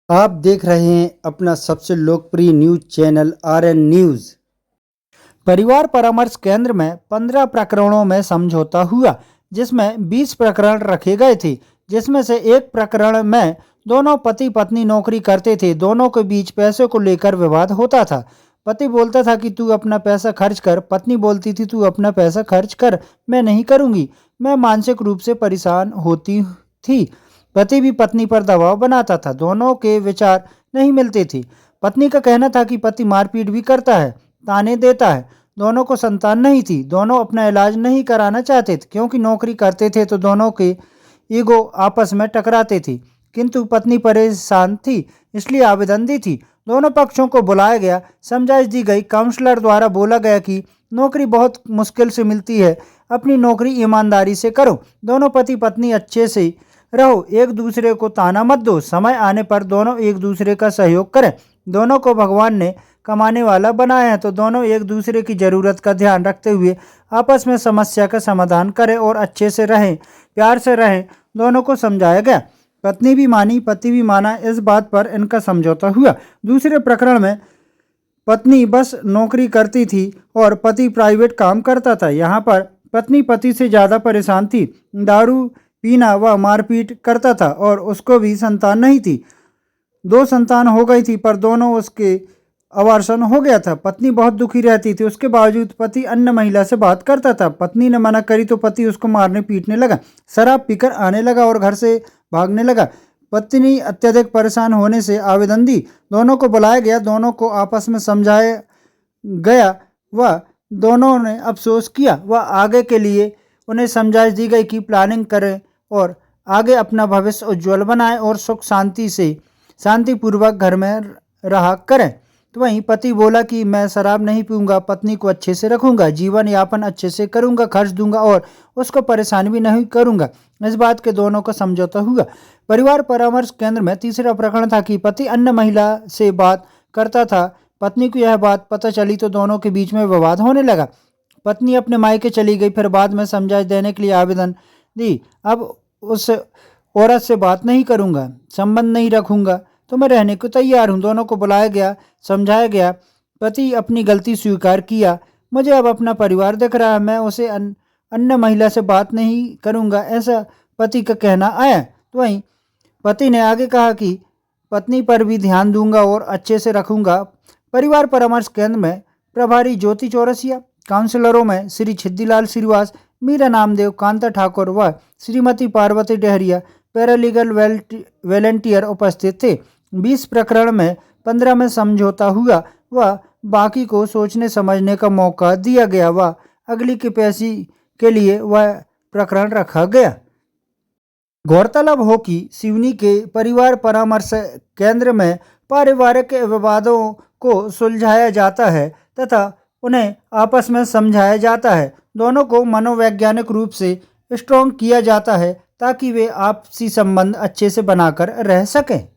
आप देख रहे हैं अपना सबसे लोकप्रिय न्यूज चैनल आरएन न्यूज। परिवार परामर्श केंद्र में 15 प्रकरणों में समझौता हुआ, जिसमें 20 प्रकरण रखे गए थे, जिसमें से एक प्रकरण में दोनों पति पत्नी नौकरी करते थे। दोनों के बीच पैसे को लेकर विवाद होता था। पति बोलता था कि तू अपना पैसा खर्च कर, पत्नी बोलती थी तू अपना पैसा खर्च कर, मैं नहीं करूंगी, मैं मानसिक रूप से परेशान होती थी। पति भी पत्नी पर दबाव बनाता था। दोनों के विचार नहीं मिलते थे। पत्नी का कहना था कि पति मारपीट भी करता है, ताने देता है। दोनों को संतान नहीं थी। दोनों अपना इलाज नहीं कराना चाहते थे क्योंकि नौकरी करते थे तो दोनों के ईगो आपस में टकराते थे। किंतु पत्नी परेशान थी, इसलिए आवेदन दी थी। दोनों पक्षों को बुलाया गया, समझाइश दी गई। काउंसलर द्वारा बोला गया कि नौकरी बहुत मुश्किल से मिलती है, अपनी नौकरी ईमानदारी से करो। दोनों पति पत्नी अच्छे से रहो, एक दूसरे को ताना मत दो। समय आने पर दोनों एक दूसरे का सहयोग करें। दोनों को भगवान ने कमाने वाला बनाया है, तो दोनों एक दूसरे की ज़रूरत का ध्यान रखते हुए आपस में समस्या का समाधान करें और अच्छे से रहें, प्यार से रहें। दोनों को समझाया गया। पत्नी भी मानी, पति भी माना। इस बात पर इनका समझौता हुआ। दूसरे प्रकरण में पत्नी बस नौकरी करती थी और पति प्राइवेट काम करता था। यहाँ पर पत्नी पति से ज़्यादा परेशान थी। दारू पीना व मारपीट करता था और उसको भी संतान नहीं थी। 2 संतान हो गई थी पर दोनों उसके अबार्शन हो गया था। पत्नी बहुत दुखी रहती थी। उसके बावजूद पति अन्य महिला से बात करता था। पत्नी ने मना करी तो पति उसको मारने पीटने लगा, शराब पीकर आने लगा और घर से भागने लगा। पत्नी अत्यधिक परेशान होने से आवेदन दी। दोनों को बुलाया गया, दोनों को आपस में समझाया गया व दोनों ने अफसोस किया व आगे के लिए उन्हें समझाइश दी गई कि प्लानिंग करें और आगे अपना भविष्य उज्जवल बनाएं और सुख शांति से शांतिपूर्वक घर में रहा करें। तो वहीं पति बोला कि मैं शराब नहीं पीऊंगा, पत्नी को अच्छे से रखूंगा, जीवन यापन अच्छे से करूंगा, खर्च दूंगा और उसको परेशान भी नहीं करूंगा। इस बात के दोनों का समझौता हुआ। परिवार परामर्श केंद्र में तीसरा प्रकरण था कि पति अन्य महिला से बात करता था। पत्नी को यह बात पता चली तो दोनों के बीच में विवाद होने लगा। पत्नी अपने मायके चली गई, फिर बाद में समझाइश देने के लिए आवेदन दी। अब उस औरत से बात नहीं करूंगा, संबंध नहीं रखूंगा, तो मैं रहने को तैयार हूँ। दोनों को बुलाया गया, समझाया गया। पति अपनी गलती स्वीकार किया। मुझे अब अपना परिवार दिख रहा है, मैं उसे अन्य महिला से बात नहीं करूंगा, ऐसा पति का कहना आया। तो वहीं पति ने आगे कहा कि पत्नी पर भी ध्यान दूंगा और अच्छे से रखूंगा। परिवार परामर्श केंद्र में प्रभारी ज्योति चौरसिया, काउंसलरों में श्री छिद्दीलाल श्रीवास, मीरा नामदेव, कांता ठाकुर व श्रीमती पार्वती डहरिया पैरालीगल वॉलंटियर उपस्थित थे। 20 प्रकरण में 15 में समझौता हुआ व बाकी को सोचने समझने का मौका दिया गया व अगली के पैसे के लिए वह प्रकरण रखा गया। गौरतलब हो कि सिवनी के परिवार परामर्श केंद्र में पारिवारिक विवादों को सुलझाया जाता है तथा उन्हें आपस में समझाया जाता है। दोनों को मनोवैज्ञानिक रूप से स्ट्रॉन्ग किया जाता है ताकि वे आपसी संबंध अच्छे से बनाकर रह सकें।